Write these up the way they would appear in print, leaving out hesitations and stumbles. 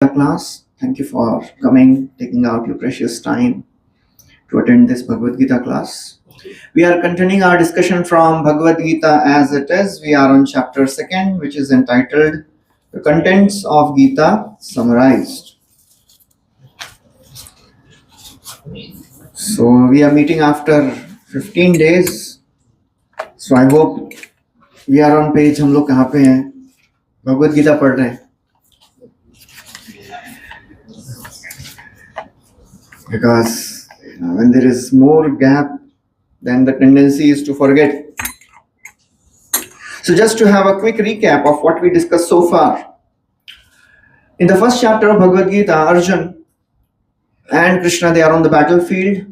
Class. Thank you for coming, taking out your precious time to attend this Bhagavad Gita class. We are continuing our discussion from Bhagavad Gita as it is. We are on chapter 2nd, which is entitled The Contents of Gita Summarized. So we are meeting after 15 days. So I hope we are on page. हम लोग कहाँ पे हैं? भगवद गीता पढ़ रहे हैं. Because when there is more gap, then the tendency is to forget. So just to have a quick recap of what we discussed so far. In the first chapter of Bhagavad Gita, Arjuna and Krishna, they are on the battlefield.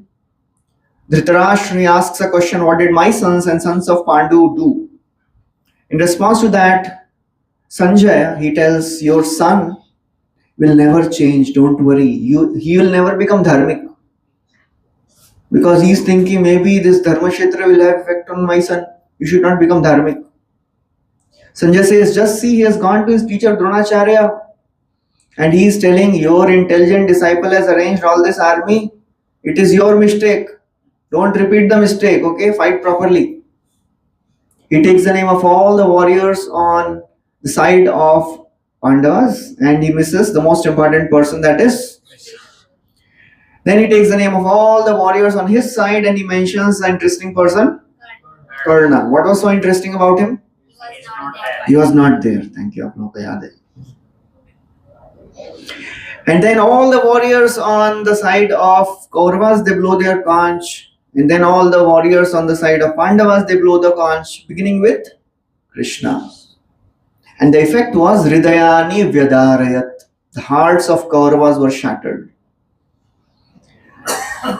Dhritarashtra asks a question, what did my sons and sons of Pandu do? In response to that, Sanjaya, he tells, your son will never change, don't worry. He will never become dharmic. Because he is thinking maybe this dharma kshetra will have effect on my son. You should not become dharmic. Sanjay says, just see, he has gone to his teacher Dronacharya and he is telling, your intelligent disciple has arranged all this army. It is your mistake. Don't repeat the mistake, okay? Fight properly. He takes the name of all the warriors on the side of Pandavas and he misses the most important person, that is. Then he takes the name of all the warriors on his side and he mentions the interesting person, Karna. What was so interesting about him? He was not there. Thank you. And then all the warriors on the side of Kauravas, they blow their conch. And then all the warriors on the side of Pandavas, they blow the conch, beginning with Krishna. And the effect was Hridayani Vyadarayat. The hearts of Kauravas were shattered.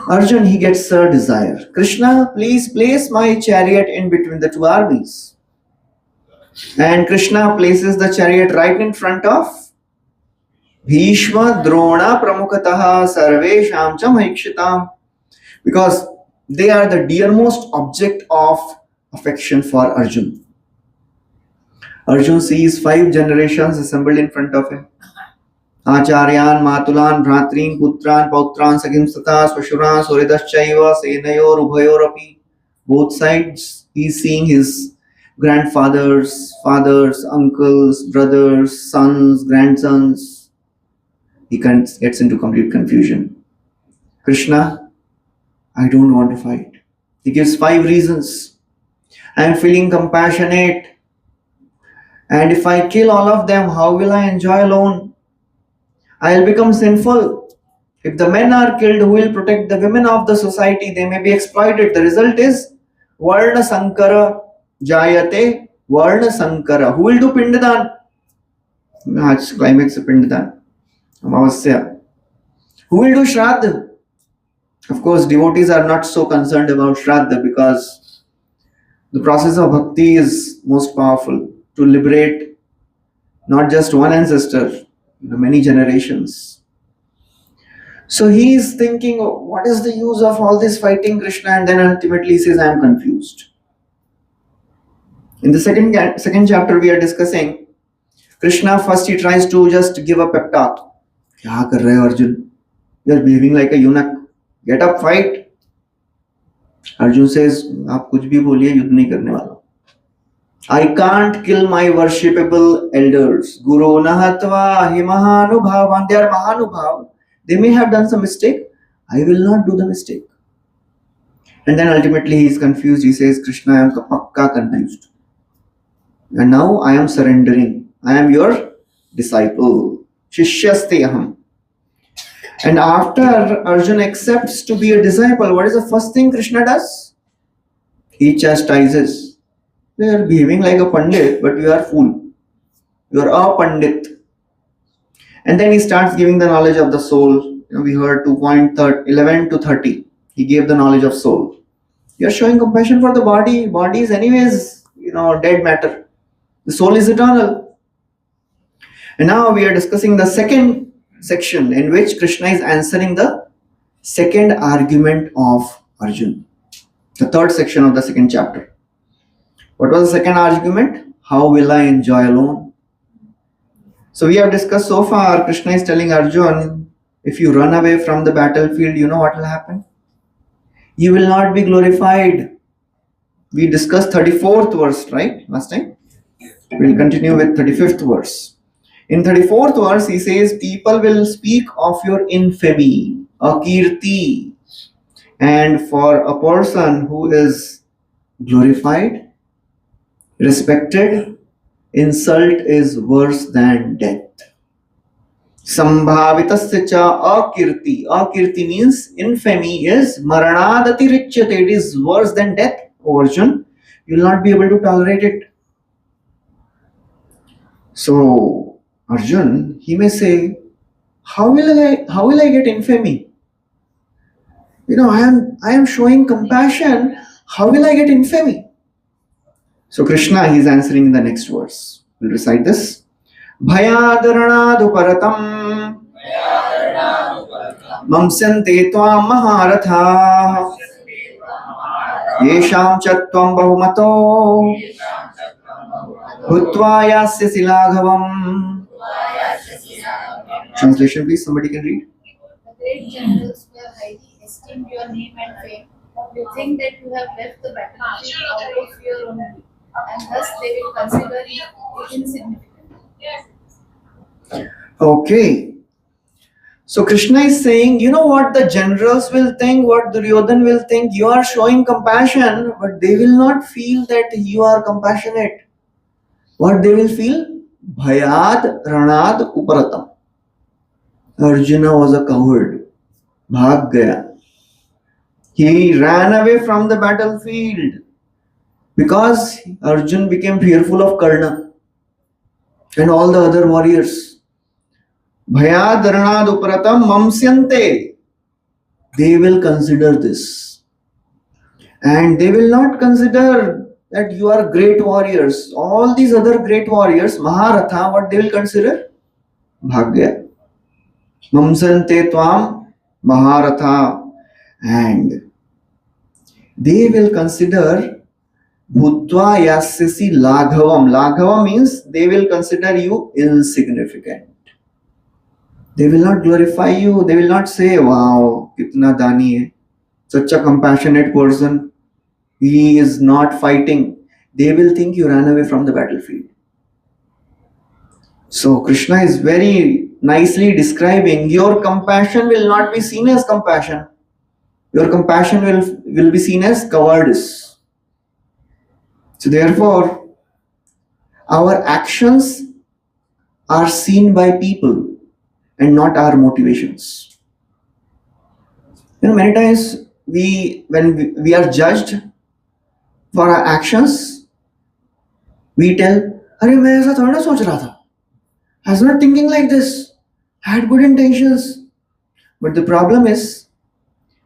Arjun, he gets a desire. Krishna, please place my chariot in between the two armies. And Krishna places the chariot right in front of Bhishma, Drona, Pramukataha, Sarvesham cha Mahikshitam. Because they are the dearmost object of affection for Arjun. Arjun sees 5 generations assembled in front of him. Acharyan, Matulan, Bhratrin, Putran, Pautran, Sakim Sata, Swashuran, Suridaschaiva, Senayor, Ubhayorapi. Both sides, he is seeing his grandfathers, fathers, uncles, brothers, sons, grandsons. He gets into complete confusion. Krishna, I don't want to fight. He gives 5 reasons. I am feeling compassionate. And if I kill all of them, how will I enjoy alone? I will become sinful. If the men are killed, who will protect the women of the society? They may be exploited. The result is Varna Sankara Jayate Varna Sankara. Who will do Pindadan? Climax of Pindadan. Amavasya. Who will do Shraddha? Of course, devotees are not so concerned about Shraddha because the process of bhakti is most powerful to liberate not just one ancestor, many generations. So he is thinking, what is the use of all this fighting, Krishna? And then ultimately he says, I am confused. In the second chapter we are discussing, Krishna first he tries to just give a pep talk. Kya kar rahe ho Arjun? You are behaving like a eunuch. Get up, fight. Arjun says, आप कुछ भी बोलिए, युद्ध नहीं करने वाला. I can't kill my worshipable elders. Guru Nahatva Himahanubhavan. They are Mahanubhav. They may have done some mistake. I will not do the mistake. And then ultimately he is confused. He says, Krishna, I am pakka confused. And now I am surrendering. I am your disciple. Shishyaste aham. And after Arjuna accepts to be a disciple, what is the first thing Krishna does? He chastises. They are behaving like a pandit, but you are fool. You are a pandit. And then he starts giving the knowledge of the soul. We heard 2.11 to 30. He gave the knowledge of soul. You are showing compassion for the body. Body is anyways, dead matter. The soul is eternal. And now we are discussing the second section in which Krishna is answering the second argument of Arjuna. The third section of the second chapter. What was the second argument? How will I enjoy alone? So we have discussed so far, Krishna is telling Arjun, if you run away from the battlefield, you know what will happen? You will not be glorified. We discussed 34th verse, right? Last time? We'll continue with 35th verse. In 34th verse, he says, people will speak of your infamy, akirti. And for a person who is glorified, respected, insult is worse than death. Sambhavitasya cha akirti. Akirti means infamy is maranadati richyate. It is worse than death, O Arjun. You will not be able to tolerate it. So Arjun, he may say, how will I get infamy? I am showing compassion. How will I get infamy? So Krishna, he is answering in the next verse. We'll recite this. Bhayadaranaduparatam mamsante tvam maharatha yesham chatvam bahumato bhutva yasyasi laghavam. Translation, please. Somebody can read. The great generals who have highly esteemed your name and fame, you think that you have left the battlefield out of fear only, and thus they will consider you insignificant. Okay. So Krishna is saying, you know what the generals will think, what Duryodhan will think, you are showing compassion, but they will not feel that you are compassionate. What they will feel? Bhayad ranad uparatam. Arjuna was a coward. Bhag gaya. He ran away from the battlefield because Arjun became fearful of Karna and all the other warriors. Bhayad ranad uparatam mamsyante. They will consider this. And they will not consider that you are great warriors. All these other great warriors, Maharatha, what they will consider? Bhagya. Mamsante tvam Maharatha. And they will consider Bhutva yasyasi laghavam. Laghavam means they will consider you insignificant. They will not glorify you. They will not say, wow, kitna dani hai. Such a compassionate person. He is not fighting. They will think you ran away from the battlefield. So Krishna is very nicely describing your compassion will not be seen as compassion. Your compassion will be seen as cowardice. So therefore, our actions are seen by people and not our motivations. Many times when we are judged for our actions, we tell, "Arey, मैं ऐसा थोड़ा ना सोच रहा था. I was not thinking like this. I had good intentions." But the problem is,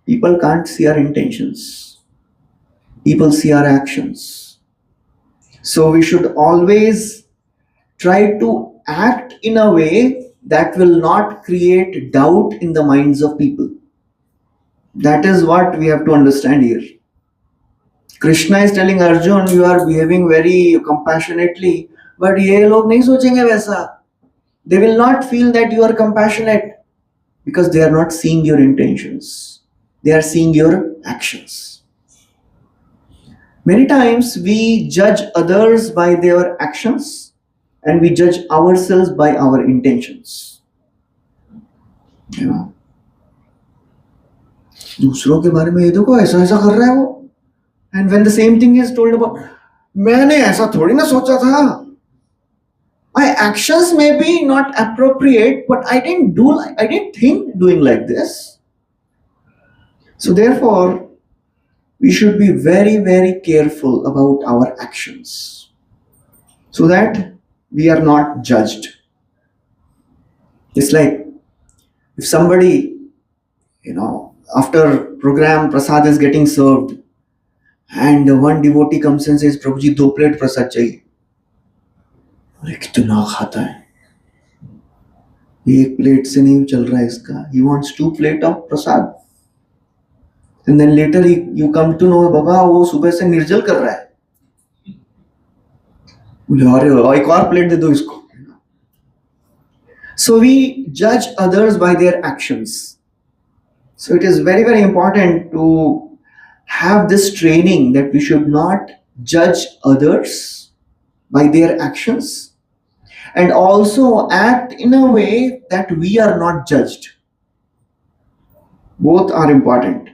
people can't see our intentions. People see our actions. So we should always try to act in a way that will not create doubt in the minds of people. That is what we have to understand here. Krishna is telling Arjun, you are behaving very compassionately, but ये लोग नहीं सोचेंगे वैसा. They will not feel that you are compassionate because they are not seeing your intentions. They are seeing your actions. Many times we judge others by their actions and we judge ourselves by our intentions. दूसरों के बारे में ये देखो ऐसा ऐसा कर रहा है वो. And when the same thing is told about, मैंने ऐसा थोड़ी ना सोचा था. My actions may be not appropriate, but I didn't think doing like this. So therefore, we should be very, very careful about our actions so that we are not judged. It's like if somebody, after program prasad is getting served and one devotee comes and says, Prabhuji, 2 plate prasad chahiye. अरे कितना खाता है, 1 plate से नहीं चल रहा है इसका. He wants 2 plate of prasad. And then later you come to know, बाबा वो सुबह से निर्जल कर रहा है. बोले अरे एक और प्लेट दे दो इसको. So we judge others by their actions. So it is very, very important to have this training that we should not judge others by their actions and also act in a way that we are not judged. Both are important.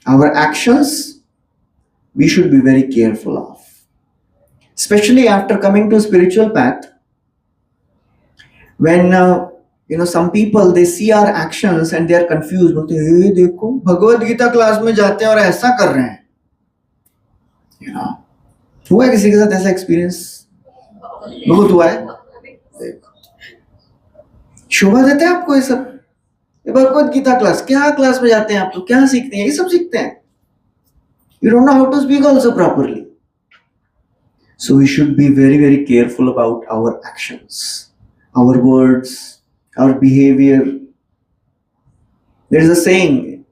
Our actions we should be very careful of. Especially after coming to spiritual path, when some people they see our actions and they are confused. बोलते हैं, "हे देखो Bhagavad Gita class में जाते हैं और ऐसा कर रहे हैं." हुआ है किसी के साथ ऐसा एक्सपीरियंस? बहुत हुआ है। देखो शोभा देते हैं आपको ये सब। ये भगवत गीता क्लास, क्या क्लास में जाते हैं आप लोग, क्या सीखते हैं? ये सब सीखते हैं। You don't know how to speak also properly. So we should be very, very careful about our actions, our words, our behavior. There is a saying,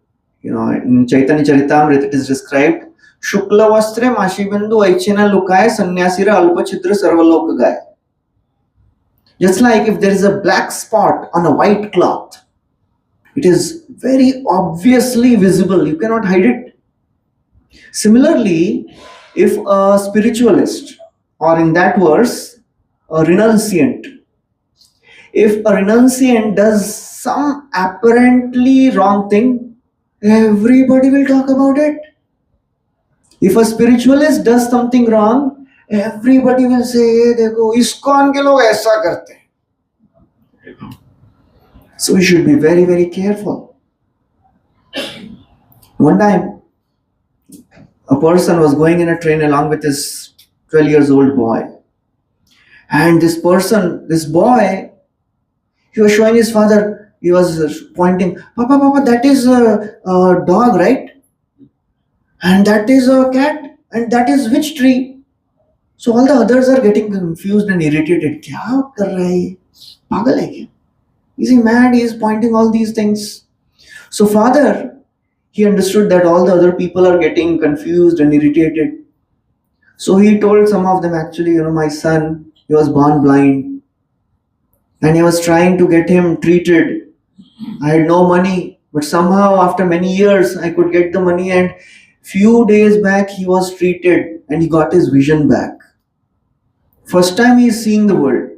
in Chaitanya Charitamrita it is described, Shukla vastre mashibindu aichena lukaye sannyasira alpachitra sarvalok gaye. Just like if there is a black spot on a white cloth, it is very obviously visible, you cannot hide it. Similarly, if a spiritualist, or in that verse, a renunciant, if a renunciant does some apparently wrong thing, everybody will talk about it. If a spiritualist does something wrong, everybody will say, देखो ISKCON के लोग ऐसा करते हैं. So we should be very, very careful. One time, a person was going in a train along with his 12 years old boy. And this boy, he was showing his father, he was pointing, Papa, that is a dog, right? And that is a cat, and that is which tree? So all the others are getting confused and irritated. क्या कर रहा है ये? पागल है क्या? Is he mad? He is pointing all these things. So father, he understood that all the other people are getting confused and irritated. So he told some of them, actually, my son, he was born blind. And he was trying to get him treated. I had no money, but somehow after many years, I could get the money, and few days back he was treated and he got his vision back. First time he is seeing the world.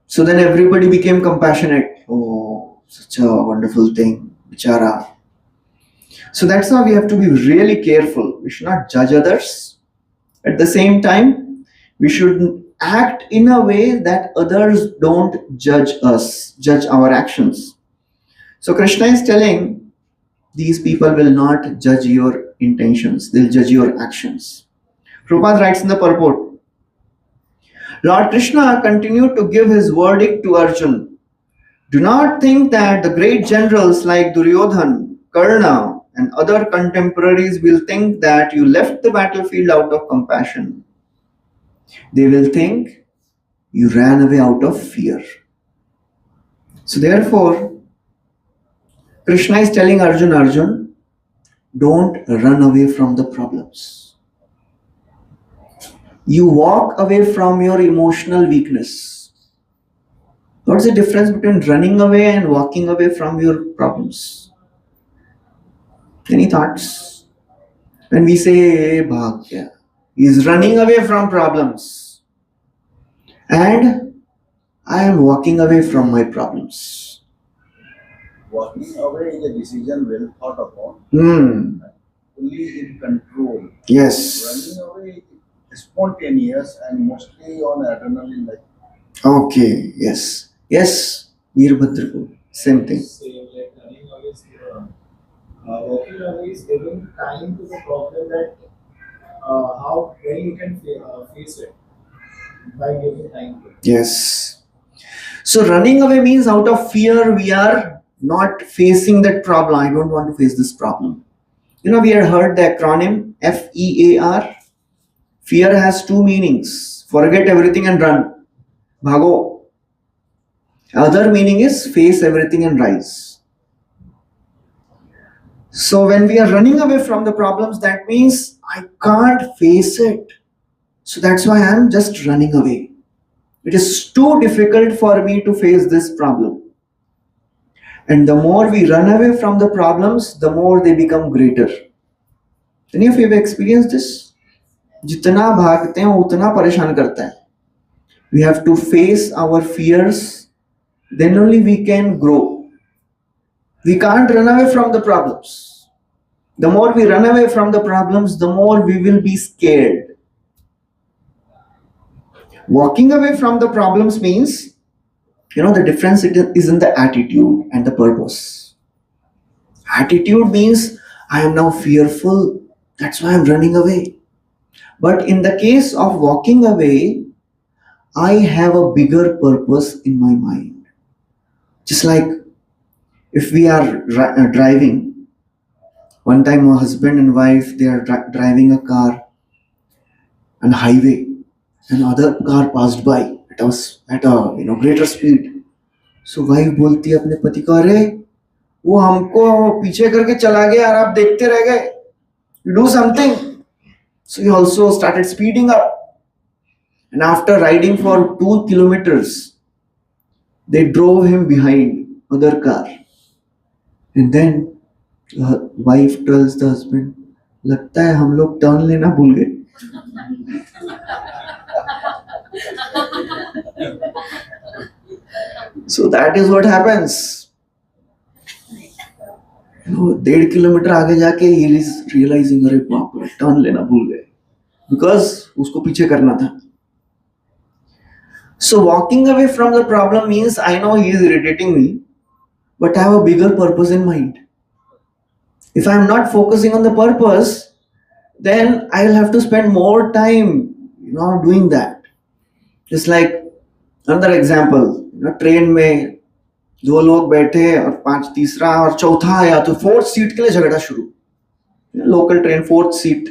So then everybody became compassionate. Oh, such a wonderful thing, bichara. So that's how we have to be really careful. We should not judge others. At the same time, we should act in a way that others don't judge us, judge our actions. So Krishna is telling, these people will not judge your intentions, they'll judge your actions. Prabhupada writes in the purport, Lord Krishna continued to give his verdict to Arjuna. Do not think that the great generals like Duryodhan, Karna, and other contemporaries will think that you left the battlefield out of compassion. They will think you ran away out of fear. So therefore, Krishna is telling Arjuna, don't run away from the problems. You walk away from your emotional weakness. What's the difference between running away and walking away from your problems? Any thoughts? When we say Bhagya, he is running away from problems, and I am walking away from my problems. Walking away is a decision well thought upon, fully in control. Yes. Running away is spontaneous and mostly on adrenaline. Okay. Yes. Yes. Veerbhadrapur. Same thing. Same, like running away is walking away is giving time to the problem that how well you can face it by giving time to it. Yes. So running away means out of fear we are not facing that problem. I don't want to face this problem. We have heard the acronym FEAR. Fear has two meanings. Forget everything and run. Bhago. Other meaning is face everything and rise. So when we are running away from the problems, that means I can't face it. So that's why I'm just running away. It is too difficult for me to face this problem. And the more we run away from the problems, the more they become greater. Any of you have experienced this? जितना भागते हैं उतना परेशान करता है. We have to face our fears, then only we can grow. We can't run away from the problems. The more we run away from the problems, the more we will be scared. Walking away from the problems means, the difference is in the attitude and the purpose. Attitude means I am now fearful, that's why I'm running away. But in the case of walking away, I have a bigger purpose in my mind. Just like if we are driving, one time a husband and wife, they are driving a car on highway, and other car passed by at a greater speed. So wife बोलती है अपने पति को, अरे वो हमको पीछे करके चला गया और आप देखते रह गए. You do something. So he also started speeding up. And after riding for 2 kilometers, they drove him behind other car. And then the wife tells the husband, लगता है हम लोग टर्न लेना भूल गए. So that is what happens. 1.5 kilometre आगे जाके he is realizing, अरे बाप रे टर्न लेना भूल गए, because उसको पीछे करना था. So walking away from the problem means I know he is irritating me, but I have a bigger purpose in mind. If I am not focusing on the purpose, then I will have to spend more time, doing that. Just like another example, train में 2 लोग बैठे और 5 तीसरा और चौथा आया तो 4th seat के लिए झगड़ा शुरू. Local train 4th seat,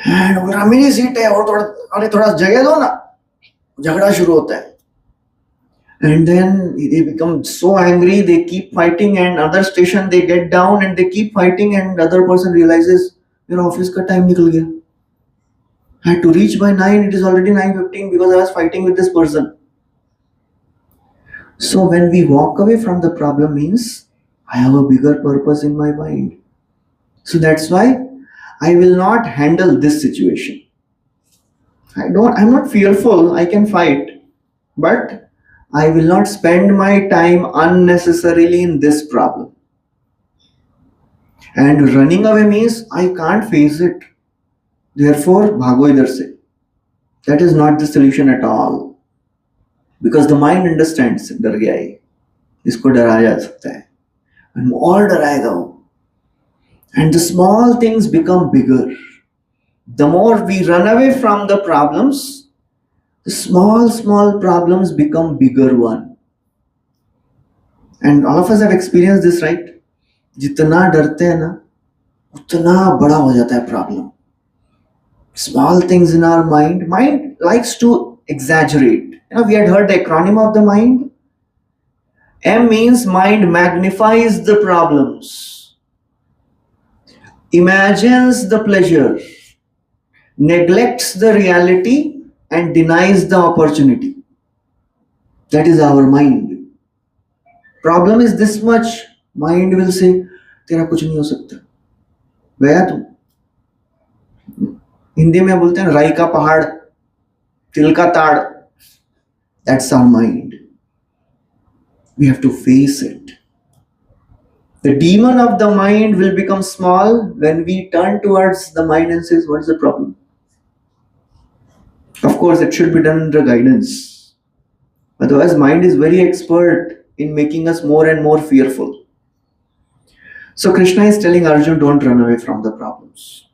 and बोल रहा मेरी सीट है और थोड़ा जगह दो ना. झगड़ा शुरू होता है. And then they become so angry, they keep fighting, and other station they get down and they keep fighting, and other person realizes your office ka time nikal gaya. I had to reach by 9, it is already 9:15 because I was fighting with this person. So when we walk away from the problem means I have a bigger purpose in my mind. So that's why I will not handle this situation. I'm not fearful, I can fight, but I will not spend my time unnecessarily in this problem. And running away means I can't face it. Therefore, bhago idhar se. That is not the solution at all. Because the mind understands, डर गया है, इसको डराया जा सकता है, and और डराएगा वो. And the small things become bigger. The more we run away from the problems, the small problems become bigger one. And all of us have experienced this, right? जितना डरते हैं ना, उतना बड़ा हो जाता है problem. Small things in our mind likes to exaggerate. We had heard the acronym of the mind. M means mind magnifies the problems, imagines the pleasure, neglects the reality, and denies the opportunity. That is our mind. Problem is this much. Mind will say, तेरा कुछ नहीं हो सकता, गया तू. हिंदी में बोलते हैं राई का पहाड़, तिल का ताड़. That's our mind. We have to face it. The demon of the mind will become small when we turn towards the mind and says, what is the problem? Of course, it should be done under guidance. Otherwise, mind is very expert in making us more and more fearful. So Krishna is telling Arjuna, don't run away from the problems.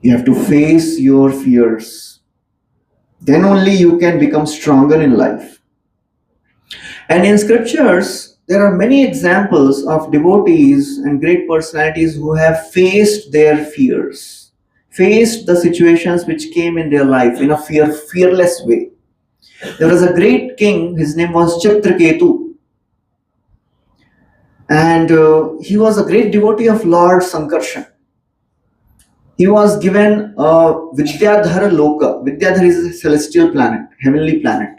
You have to face your fears. Then only you can become stronger in life. And in scriptures, there are many examples of devotees and great personalities who have faced their fears, faced the situations which came in their life in a fearless way. There was a great king, his name was Chitraketu. And he was a great devotee of Lord Sankarshan. He was given a Vidyadhara Loka. Vidyadhara is a celestial planet, heavenly planet.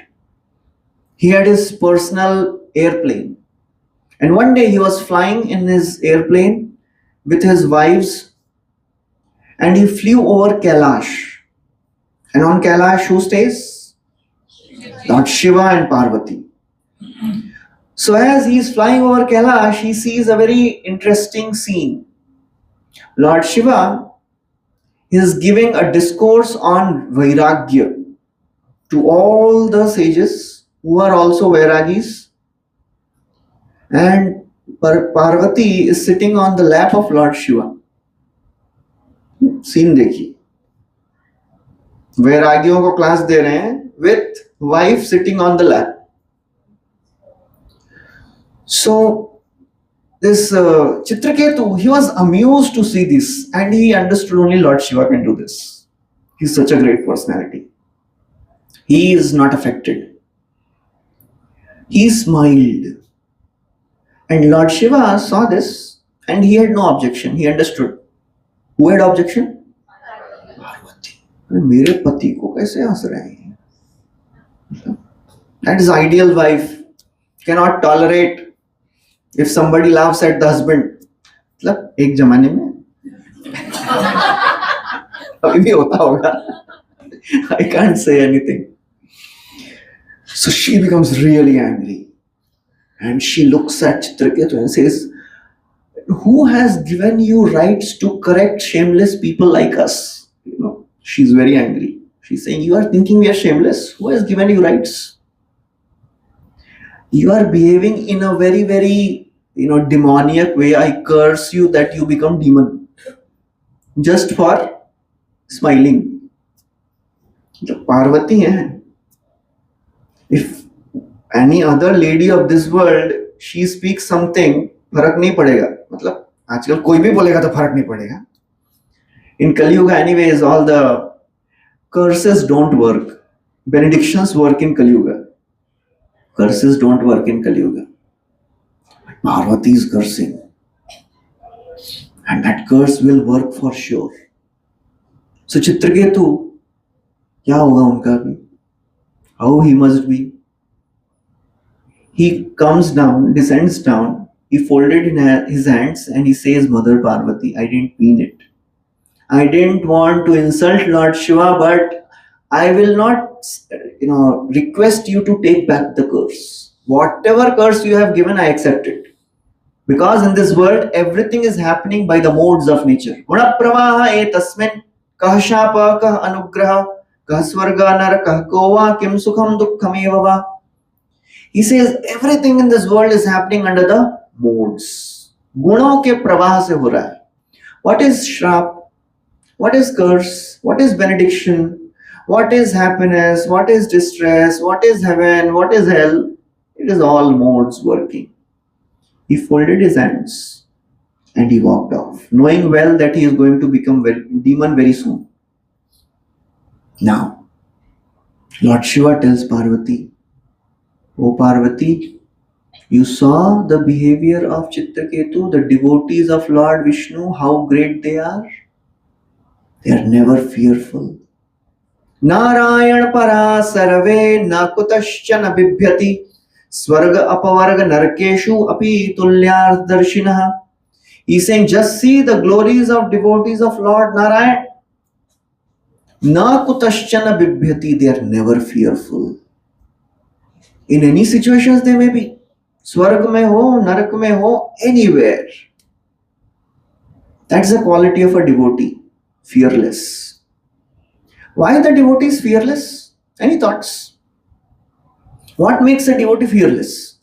He had his personal airplane. And one day he was flying in his airplane with his wives and he flew over Kailash. And on Kailash, who stays? Lord Shiva and Parvati. So as he is flying over Kailash, he sees a very interesting scene. Lord Shiva is giving a discourse on Vairagya to all the sages who are also Vairagis. And Parvati is sitting on the lap of Lord Shiva. Scene देखिए, वैरागियों को class दे रहे हैं with wife sitting on the lap. So this Chitraketu, he was amused to see this and he understood only Lord Shiva can do this. He's such a great personality. He is not affected. He smiled. And Lord Shiva saw this and he had no objection. He understood. Who had objection? Parvati. मेरे पति को कैसे हंस रहे हैं? That is ideal wife. Cannot tolerate if somebody laughs at the husband. मतलब एक जमाने में अभी भी होता होगा. I can't say anything. So she becomes really angry. And she looks at Chitraketu and says, who has given you rights to correct shameless people like us? You know, she's very angry. She's saying, you are thinking we are shameless? Who has given you rights? You are behaving in a very, very, demoniac way. I curse you that you become demon. Just for smiling. The Parvati hai. If any other lady of this world, she speaks something, फर्क नहीं पड़ेगा. मतलब आजकल कोई भी बोलेगा तो फर्क नहीं पड़ेगा. In Kali Yuga anyways, all the curses don't work. Benedictions work in Kali Yuga. Curses don't work in Kali Yuga. But Parvati is cursing. And that curse will work for sure. So Chitraketu, क्या होगा उनका भी? How he must be? He comes down, descends down, he folded in his hands and he says, Mother Parvati, I didn't mean it. I didn't want to insult Lord Shiva, but I will not, request you to take back the curse. Whatever curse you have given, I accept it. Because in this world, everything is happening by the modes of nature. Guna pravaha e tasmin, kah shapa, kah anugraha, kah swarga nar, kah kova, kim sukham dukkham evava. He says everything in this world is happening under the modes. गुणों के प्रवाह से हो रहा है. What is shrap? What is curse? What is benediction? What is happiness? What is distress? What is heaven? What is hell? It is all modes working. He folded his hands and he walked off, knowing well that he is going to become demon very soon. Now, Lord Shiva tells Parvati, O Parvati, you saw the behavior of Chitraketu, the devotees of Lord Vishnu, how great they are. They are never fearful. Narayan para sarve na kutaschana bibhyati swarga apavarga narkeshu api tulyar darshinaha. He's saying, just see the glories of devotees of Lord Narayan. Na kutaschana bibhyati, they are never fearful. In any situations they may be. Swarg mein ho, narak mein ho, anywhere. That's the quality of a devotee. Fearless. Why the devotee is fearless? Any thoughts? What makes a devotee fearless?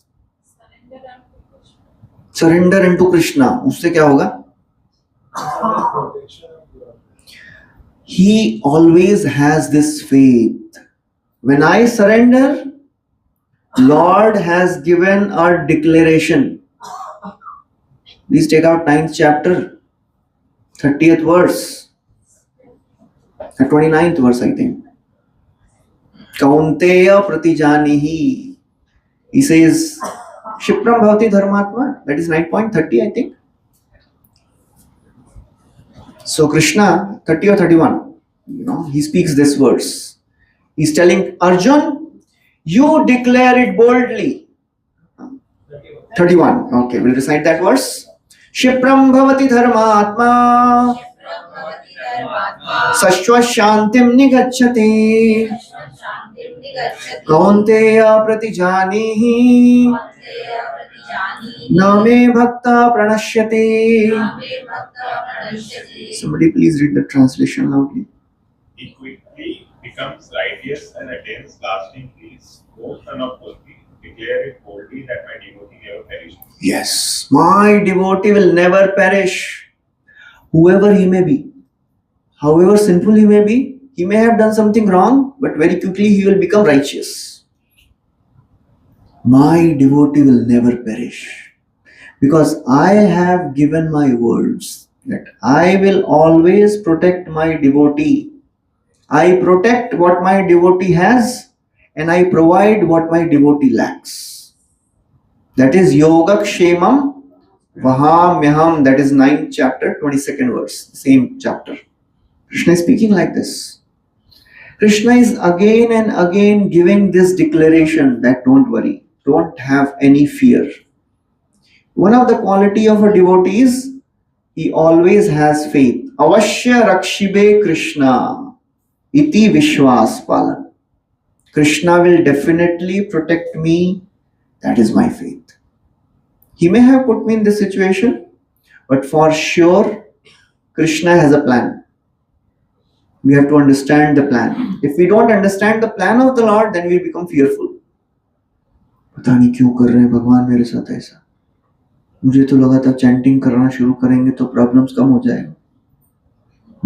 Surrender unto Krishna. उससे क्या होगा? He always has this faith. When I surrender, Lord has given a declaration. Please take out 9th chapter, 30th verse, 29th verse, I think. Kaunteya pratijanihi. He says, Shipram bhavati dharmatma. That is 9.30, I think. So Krishna, 30 or 31, he speaks this verse. He's telling Arjun, you declare it boldly. 31. Okay, we'll recite that verse. Shipram bhavati dharmatma sashva shantim nigacchati kaunteya pratijanihi na me bhakta pranashyati. Somebody please read the translation loudly. He quickly becomes righteous and attains lasting peace. O son of Kunti, declare it boldly that my devotee never perishes. Yes, my devotee will never perish. Whoever he may be, however sinful he may be, he may have done something wrong, but very quickly he will become righteous. My devotee will never perish. Because I have given my words that I will always protect my devotee. I protect what my devotee has and I provide what my devotee lacks. That is Yogakshemam Vahamyaham. That is 9th chapter, 22nd verse. Same chapter. Krishna is speaking like this. Krishna is again and again giving this declaration that don't worry, don't have any fear. One of the quality of a devotee is he always has faith. Avashya Rakshibe Krishna iti Vishwas Palan. Krishna will definitely protect me. That is my faith. He may have put me in this situation, but for sure Krishna has a plan. We have to understand the plan. If we don't understand the plan of the Lord, then we become fearful. पता नहीं क्यों कर रहे हैं भगवान मेरे साथ ऐसा. मुझे तो लगा था चैंटिंग करना शुरू करेंगे तो प्रॉब्लम्स कम हो जाएगा.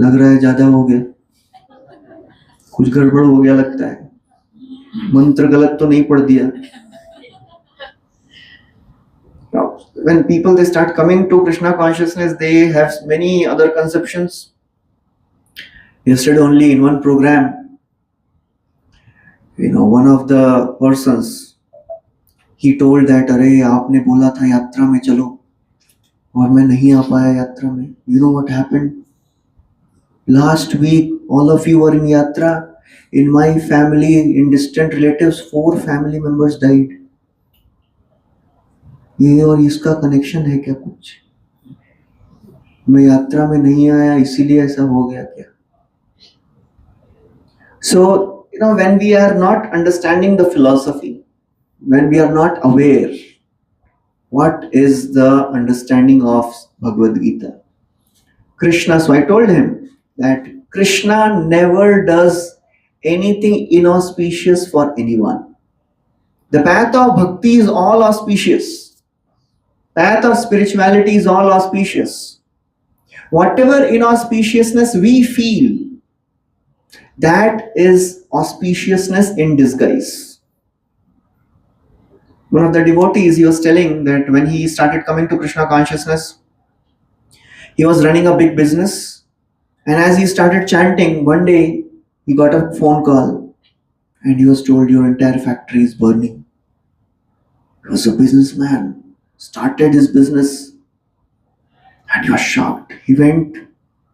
लग रहा है ज्यादा हो गया. कुछ गड़बड़ हो गया लगता है. मंत्र गलत तो नहीं पढ़ दिया. When people they start coming to Krishna consciousness, they have many other conceptions. Yesterday only in one program, one of the persons, he told that अरे आपने बोला था यात्रा में चलो और मैं नहीं आ पाया यात्रा में. You know what happened? Last week all of you were in yatra. In my family, in distant relatives, 4 family members died. ये और इसका कनेक्शन है क्या कुछ? मैं यात्रा में नहीं आया इसीलिए ऐसा हो गया क्या? So, when we are not understanding the philosophy, when we are not aware what is the understanding of Bhagavad Gita, Krishna, so I told him that Krishna never does anything inauspicious for anyone. The path of bhakti is all auspicious. Path of spirituality is all auspicious. Whatever inauspiciousness we feel, that is auspiciousness in disguise. One of the devotees, he was telling that when he started coming to Krishna consciousness, he was running a big business, and as he started chanting, one day he got a phone call and he was told your entire factory is burning. He was a businessman, started his business, and he was shocked. He went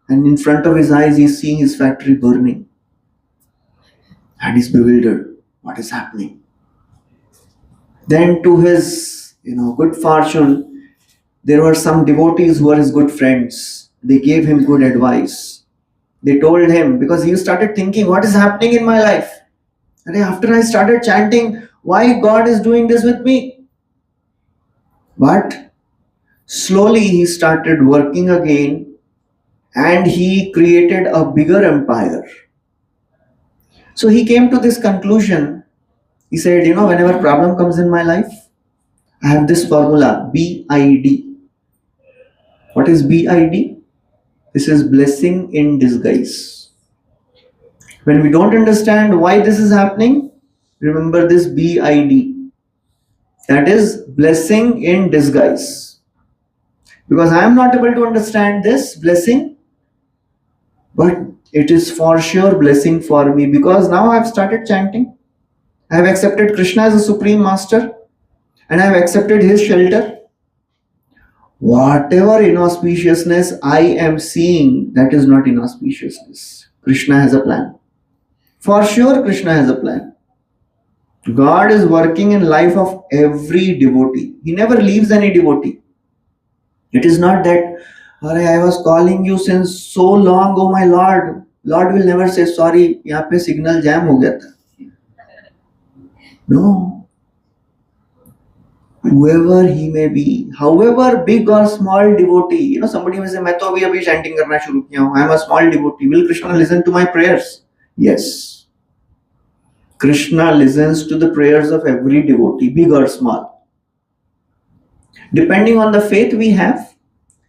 and in front of his eyes he's seeing his factory burning. And he's bewildered. What is happening? Then to his good fortune, there were some devotees who were his good friends. They gave him good advice. They told him, because he started thinking, what is happening in my life? And after I started chanting, why God is doing this with me? But slowly he started working again and he created a bigger empire. So he came to this conclusion. He said, whenever problem comes in my life, I have this formula, BID. What is BID? This is blessing in disguise. When we don't understand why this is happening, remember this BID. That is blessing in disguise. Because I am not able to understand this blessing, but it is for sure blessing for me, because now I have started chanting. I have accepted Krishna as a supreme master and I have accepted his shelter. Whatever inauspiciousness I am seeing, that is not inauspiciousness. Krishna has a plan. For sure, Krishna has a plan. God is working in life of every devotee. He never leaves any devotee. It is not that, I was calling you since so long, oh my Lord. Lord will never say, sorry, यहाँ पे signal jam हो गया था. No. Whoever he may be, however big or small devotee, somebody may say, मैं तो अभी chanting करना शुरू किया हूँ. I am a small devotee. Will Krishna listen to my prayers? Yes. Krishna listens to the prayers of every devotee, big or small. Depending on the faith we have,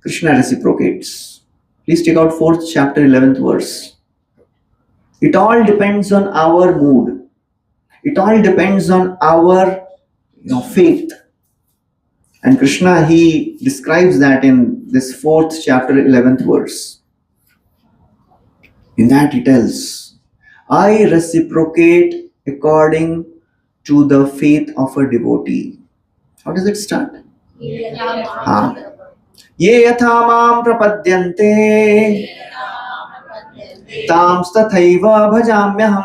Krishna reciprocates. Please take out 4th chapter, 11th verse. It all depends on our mood. It all depends on our faith. And Krishna, he describes that in this 4th chapter, 11th verse. In that he tells, I reciprocate according to the faith of a devotee. How does it start? Ye yatha mam prapadyante tams tathaiva bhajamyaham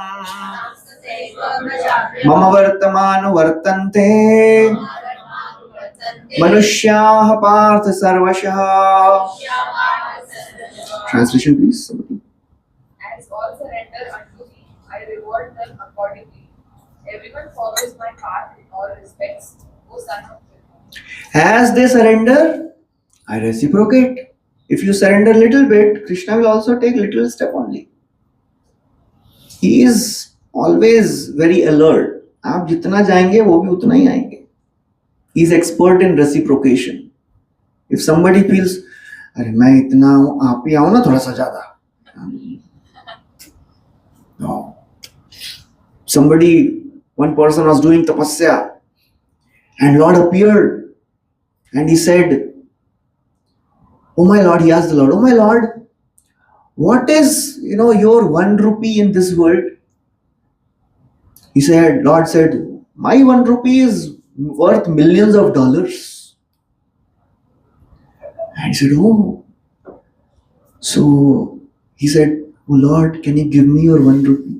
mama vartamanu vartante manushyaah partha sarvashah. Translation please, somebody. As all surrender unto me, I reward them accordingly. Everyone follows my path in all respects, O son of Krishna. As they surrender, I reciprocate. If you surrender a little bit, Krishna will also take little step only. He is always very alert. आप जितना जाएंगे वो भी उतना ही आएंगे. He is expert in reciprocation. If somebody feels, अरे मैं इतना हूँ, आप ही आओ ना थोड़ा सा ज़्यादा. No. One person was doing tapasya, and Lord appeared, and he said, oh my Lord, he asked the Lord, oh my Lord, what is, your 1 rupee in this world? Lord said, my 1 rupee is worth millions of dollars. And he said, oh. So he said, oh Lord, can you give me your 1 rupee?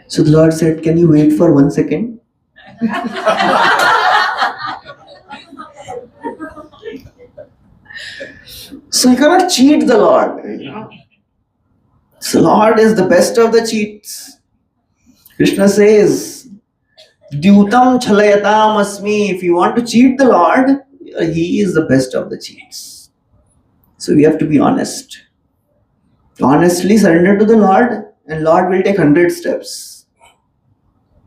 So the Lord said, can you wait for 1 second? So you cannot cheat the Lord. So Lord is the best of the cheats. Krishna says, Dyutam chalayatam asmi. If you want to cheat the Lord, he is the best of the cheats. So we have to be honest. Honestly surrender to the Lord, and Lord will take 100 steps.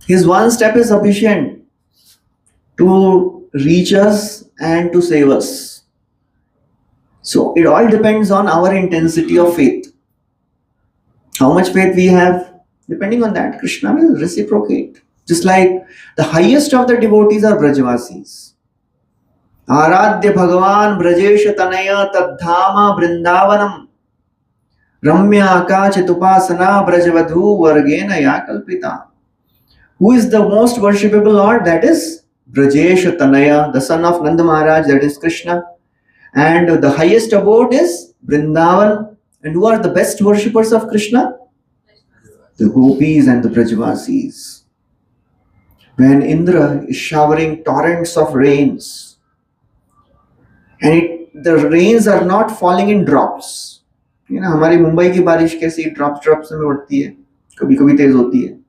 His 1 step is sufficient to reach us and to save us. So it all depends on our intensity of faith. How much faith we have, depending on that, Krishna will reciprocate. Just like the highest of the devotees are Brajvasis. Aradhya Bhagavan Brajesha Tanaya Tadhama Brindavanam Ramya Akachitupasana Brajavadhu Vargena Yakalpita. Who is the most worshipable Lord? That is Brajesha Tanaya, the son of Nanda Maharaj, that is Krishna. And the highest abode is Vrindavan. And who are the best worshippers of Krishna? The Gopis and the Brajvasis. When Indra is showering torrents of rains, and the rains are not falling in drops. हमारी मुंबई की बारिश कैसी drops में पड़ती है, कभी कभी तेज होती है.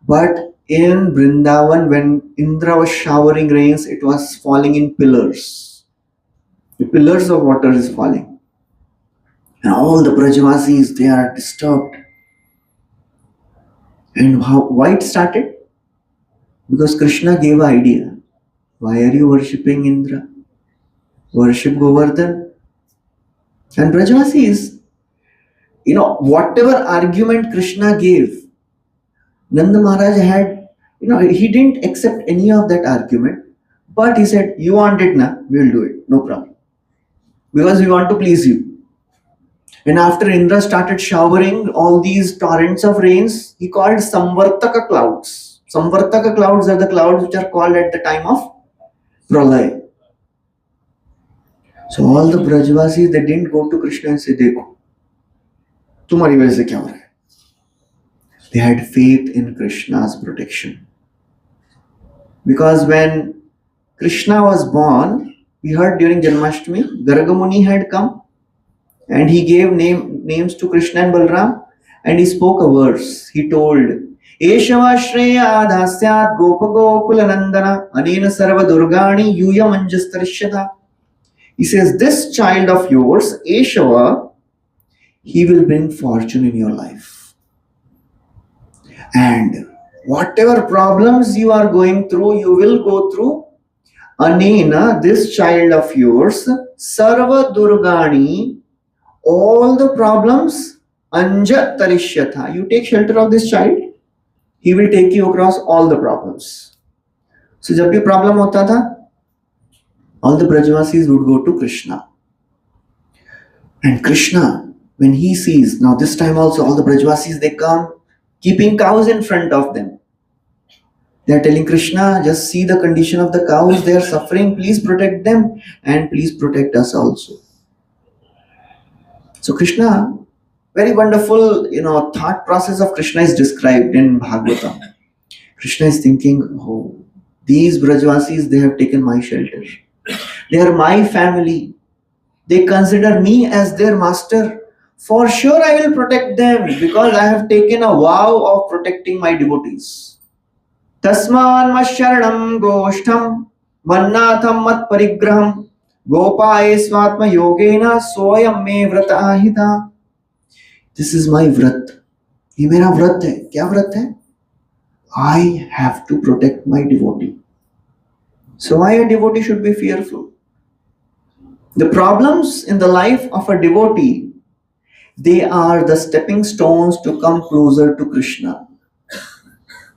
But in Vrindavan, when Indra was showering rains, it was falling in pillars. The pillars of water is falling. And all the Brajvasis, they are disturbed. And why it started? Because Krishna gave an idea. Why are you worshipping Indra? Worship Govardhan. And Brajvasis, whatever argument Krishna gave, Nanda Maharaj had, he didn't accept any of that argument, but he said, you want it now, we will do it, no problem. Because we want to please you. And after Indra started showering all these torrents of rains, he called Samvartaka clouds. Samvartaka clouds are the clouds which are called at the time of Pralaya. So all the Brajvasis, they didn't go to Krishna and say, देखो तुम्हारी वजह से क्या हो रहा है. They had faith in Krishna's protection. Because when Krishna was born, we heard during Janmashtami, Gargamuni had come and he gave names to Krishna and Balram, and he spoke a verse. He told, Eshava Shreya Dhasyat Gopagokulanandana Anena Sarva Durgani Yuya Manjastarishada. He says, this child of yours, Eshava, he will bring fortune in your life. And whatever problems you are going through, you will go through. Anena, this child of yours, Sarva Durgani, all the problems, Anja Tarishyatha. You take shelter of this child, he will take you across all the problems. So, जब भी problem होता था, all the Brajvasis would go to Krishna. And Krishna, when he sees, now this time also all the Brajvasis, they come keeping cows in front of them. They are telling Krishna, just see the condition of the cows, they are suffering, please protect them and please protect us also. So Krishna, very wonderful, thought process of Krishna is described in Bhagavatam. Krishna is thinking, oh, these Brajvasis, they have taken my shelter. They are my family. They consider me as their master. For sure I will protect them because I have taken a vow of protecting my devotees. Tasman masharanam goshtam mannatham mat parigraham gopaye swatma yogena soyam me vratahita. This is my vrat. ये मेरा व्रत है. क्या व्रत है? I have to protect my devotee. So why a devotee should be fearful? The problems in the life of a devotee, they are the stepping stones to come closer to Krishna.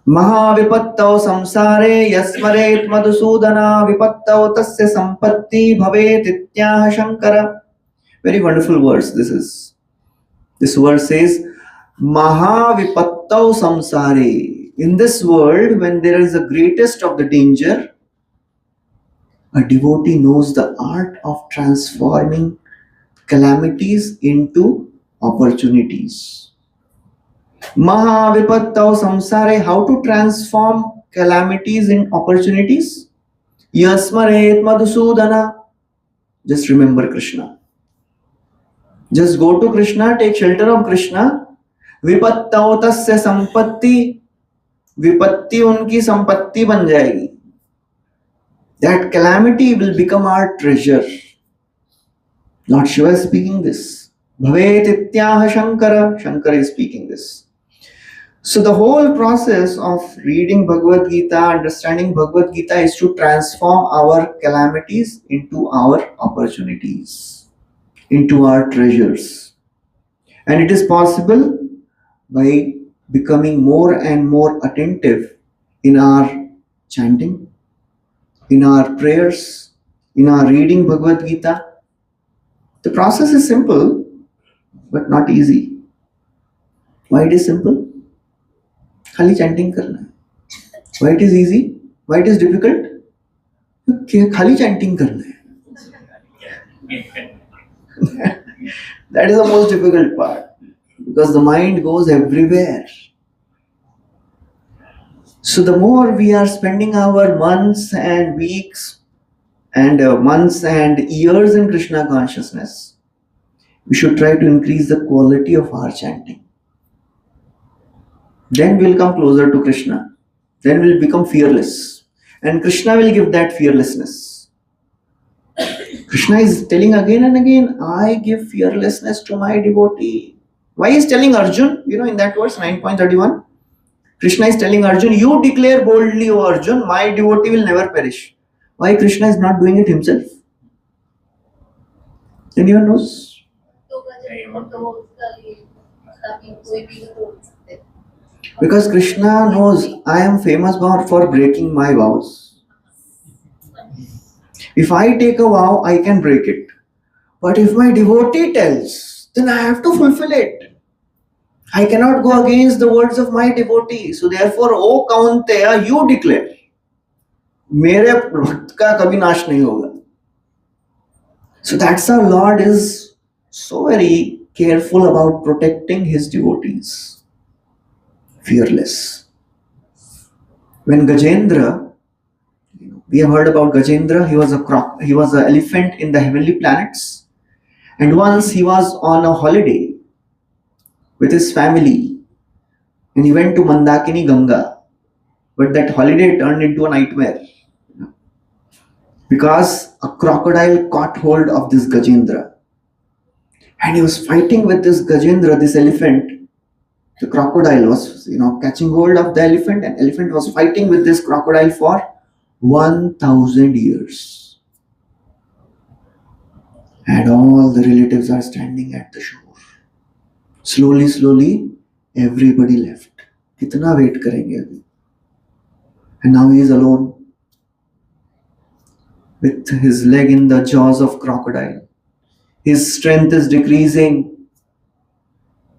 Mahavipattau samsare yasmaret madhusudana vipattau tasya sampatti bhavet ityaha shankara. Very wonderful verse this is. This verse says, Mahavipattau samsare. In this world, when there is the greatest of the danger, a devotee knows the art of transforming calamities into opportunities. Mahavipattau samsare, how to transform calamities in opportunities? Yasmaret madhusudana. Just remember Krishna. Just go to Krishna, take shelter of Krishna. Vipattau tasya sampatti. Vipatti unki sampatti ban jayegi. That calamity will become our treasure. Lord Shiva is speaking this. Bhavet ityaha shankara. Shankara is speaking this. So the whole process of reading Bhagavad Gita, understanding Bhagavad Gita is to transform our calamities into our opportunities, into our treasures. And it is possible by becoming more and more attentive in our chanting, in our prayers, in our reading Bhagavad Gita. The process is simple, but not easy. Why it is simple? खाली chanting करना है. Why it is easy? Why it is difficult? खाली chanting करना है. That is the most difficult part, because the mind goes everywhere. So the more we are spending our months and weeks and months and years in Krishna consciousness, we should try to increase the quality of our chanting. Then we'll come closer to Krishna. Then we'll become fearless. And Krishna will give that fearlessness. Krishna is telling again and again, I give fearlessness to my devotee. Why is telling Arjun? In that verse 9.31, Krishna is telling Arjun, you declare boldly, O Arjun, my devotee will never perish. Why Krishna is not doing it himself? Anyone knows? Because Krishna knows I am famous for breaking my vows. If I take a vow, I can break it. But if my devotee tells, then I have to fulfill it. I cannot go against the words of my devotee. So therefore, O Kaunteya, you declare. मेरे भक्त का कभी नाश नहीं होगा. So that's how Lord is so very careful about protecting his devotees. Fearless. When Gajendra, we have heard about Gajendra, he was an elephant in the heavenly planets. And once he was on a holiday with his family and he went to Mandakini Ganga. But that holiday turned into a nightmare because a crocodile caught hold of this Gajendra. And he was fighting with this Gajendra, this elephant. The crocodile was, catching hold of the elephant, and elephant was fighting with this crocodile for 1,000 years. And all the relatives are standing at the shore. Slowly, slowly, everybody left. कितना wait करेंगे अभी? And now he is alone with his leg in the jaws of crocodile. His strength is decreasing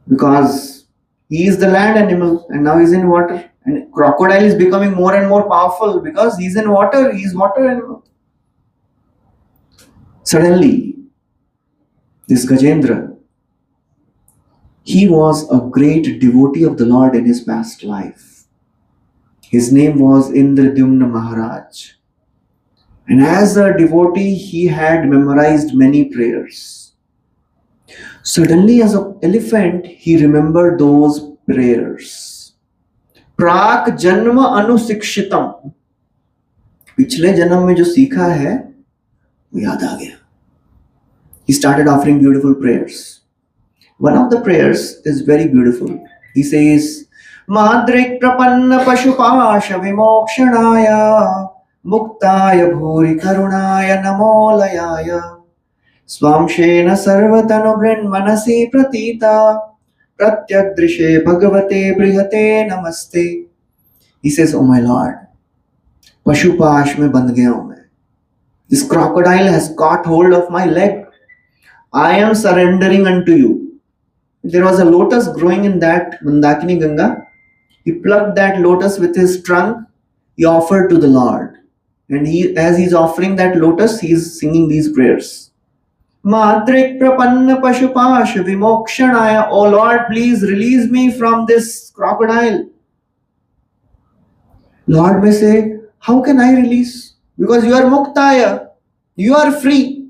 because he is the land animal and now he's in water. And crocodile is becoming more and more powerful because he's in water, he's water animal. Suddenly, this Gajendra, he was a great devotee of the Lord in his past life. His name was Indradyumna Maharaj. And as a devotee, he had memorized many prayers. Suddenly, as an elephant, he remembered those prayers. Prak janma anusikshitam. पिछले जन्म में जो सीखा है वो याद आ गया. He started offering beautiful prayers. One of the prayers is very beautiful. He says, Madrik prapanna pashupasha vimokshanaya muktaya bhuri karunaya namolayaya swamshena sarvatanu manasi pratita pratyadrishe bhagavate brihate namaste. He says, Oh my Lord, Pashupash mein band gaya hu main. This crocodile has caught hold of my leg. I am surrendering unto you. There was a lotus growing in that Mandakini Ganga. He plucked that lotus with his trunk. He offered to the Lord. And as he's offering that lotus, he's singing these prayers. Madrik prapanna pashupash vimokshanaya. Oh Lord, please release me from this crocodile. Lord may say, how can I release? Because you are muktaya. You are free.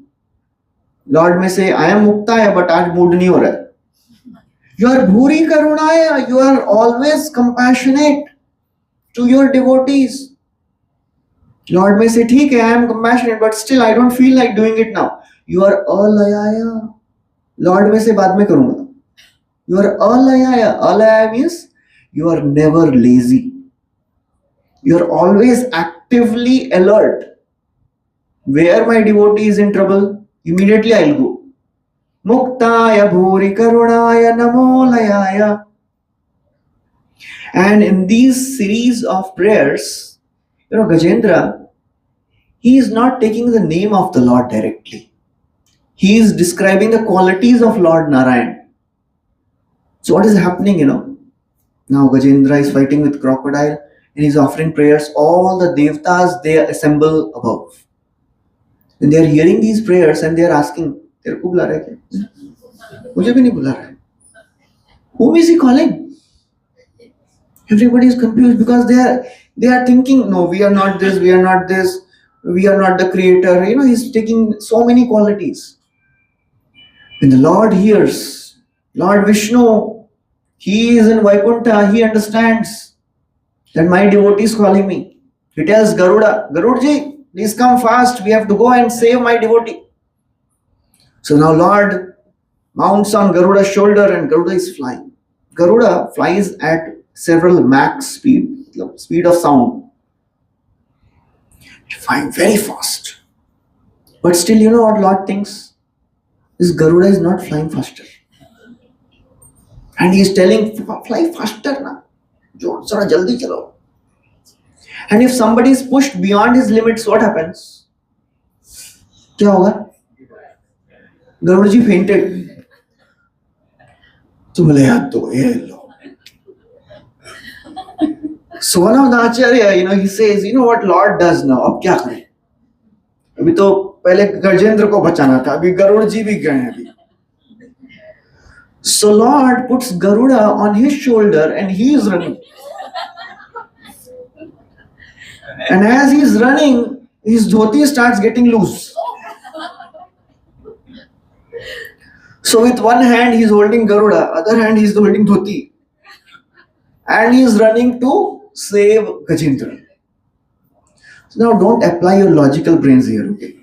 Lord may say, I am muktaya, but aaj mood nahi ho raha hai. You are bhuri karunaya. You are always compassionate to your devotees. Lord may say, ठीक है, I am compassionate, but still I don't feel like doing it now. You are alayaya. Lord may say, बाद में करूँगा. You are alayaya. Alayaya means you are never lazy. You are always actively alert. Where my devotee is in trouble, immediately I'll go. Muktaya bhuri karunaya namolayaya. And in these series of prayers, Gajendra, he is not taking the name of the Lord directly. He is describing the qualities of Lord Narayan. So what is happening, Now Gajendra is fighting with crocodile and he's offering prayers. All the devtas, they assemble above. And they are hearing these prayers and they are asking, तेरे को बुला रहा है क्या? मुझे भी नहीं बुला रहा है. Whom is he calling? Everybody is confused because they are thinking, no, we are not this, we are not this, we are not the creator. He's taking so many qualities. When the Lord hears, Lord Vishnu, he is in Vaikuntha, he understands that my devotee is calling me. He tells Garuda, Garudji, please come fast, we have to go and save my devotee. So now Lord mounts on Garuda's shoulder and Garuda is flying. Garuda flies at several max speed of sound. Flying very fast. But still, you know what Lord thinks? This Garuda is not flying faster. And he is telling, fly faster now. Thoda jaldi chalo. And if somebody is pushed beyond his limits, what happens? Kya hoga? Garudaji fainted. So one of the Acharya, he says, you know what Lord does now? Ab kya kare? अभी तो पहले गजेंद्र को बचाना था, अभी गरुड़ जी भी गए हैं अभी. So Lord puts Garuda on his shoulder and he is running. And as he is running, his dhoti starts getting loose. So with one hand he is holding Garuda, other hand he is holding dhoti. And he is running to save Gajendra. So now don't apply your logical brains here, okay?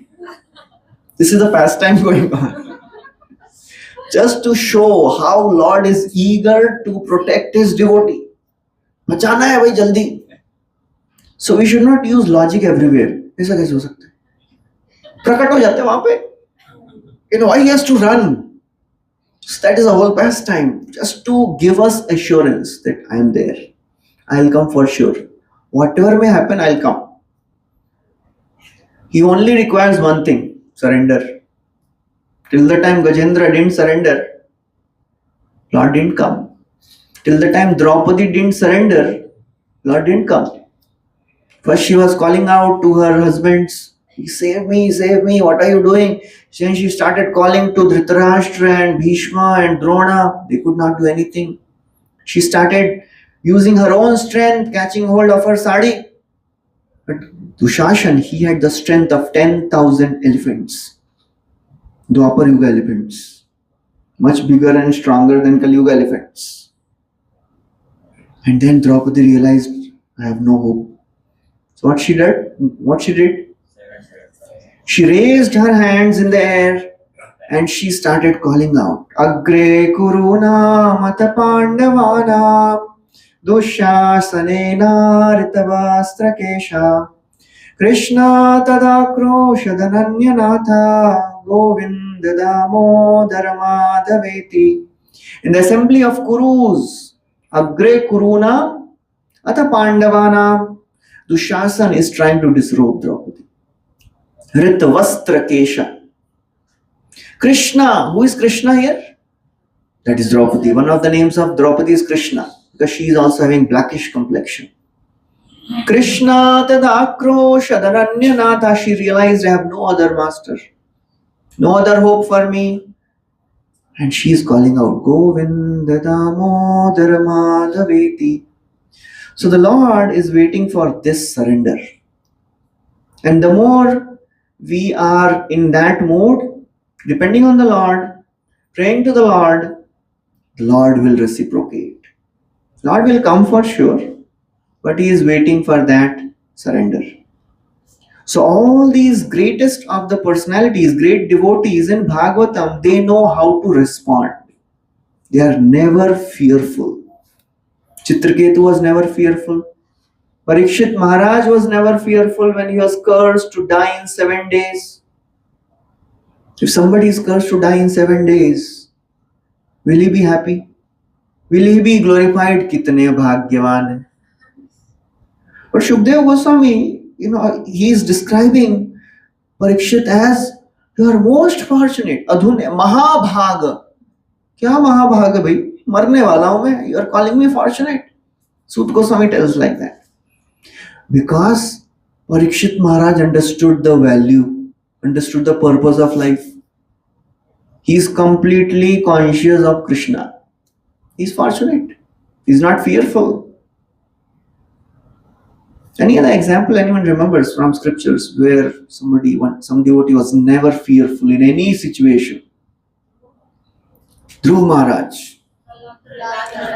This is a pastime going on. Just to show how Lord is eager to protect his devotee. बचाना है भाई जल्दी. So we should not use logic everywhere. ऐसा कैसे हो सकता है? प्रकट हो जाते हैं वहां पे. Why he has to run? So that is a whole pastime, just to give us assurance that I am there. I'll come for sure. Whatever may happen, I'll come. He only requires one thing: surrender. Till the time Gajendra didn't surrender, Lord didn't come. Till the time Draupadi didn't surrender, Lord didn't come. First she was calling out to her husbands, save me, what are you doing? Then she started calling to Dhritarashtra and Bhishma and Drona. They could not do anything. She started using her own strength, catching hold of her sari. But Dushashan, he had the strength of 10,000 elephants. Dwapar Yuga elephants. Much bigger and stronger than Kali Yuga elephants. And then Draupadi realized, I have no hope. So what she did? She raised her hands in the air and she started calling out, Agre Kuruna Mata Pandavana Dushyasanena Ritavastra Kesha Krishna Tadakrosha Dhananyanatha Govinda Damodara Madhaveti. In the assembly of Kurus, Agre Kuruna Ata Pandavana, Dushasan is trying to disrobe Draupadi. Ritavastra Kesha. Krishna, who is Krishna here? That is Draupadi. One of the names of Draupadi is Krishna, because she is also having blackish complexion. Krishna Tadakrosha Dhananyanatha. She realized I have no other master, no other hope for me. And she is calling out, Govinda Damodara Madhaveti. So the Lord is waiting for this surrender. And the more we are in that mood, depending on the Lord, praying to the Lord will reciprocate. Lord will come for sure, but He is waiting for that surrender. So all these greatest of the personalities, great devotees in Bhagavatam, they know how to respond. They are never fearful. Chitraketu was never fearful. Parikshit Maharaj was never fearful when he was cursed to die in 7 days. If somebody is cursed to die in 7 days, will he be happy? Will he be glorified? Kitne bhagyavan hai. But Shukdev Goswami, he is describing Parikshit as, you are most fortunate. Adhune Mahabhaga. Kya Mahabhaga bhai? Marne wala hu main. You are calling me fortunate. Sut Goswami tells like that. Because Parikshit Maharaj understood the value, understood the purpose of life. He is completely conscious of Krishna. He is fortunate. He is not fearful. Any other example anyone remembers from scriptures where some devotee was never fearful in any situation? Dhruv Maharaj,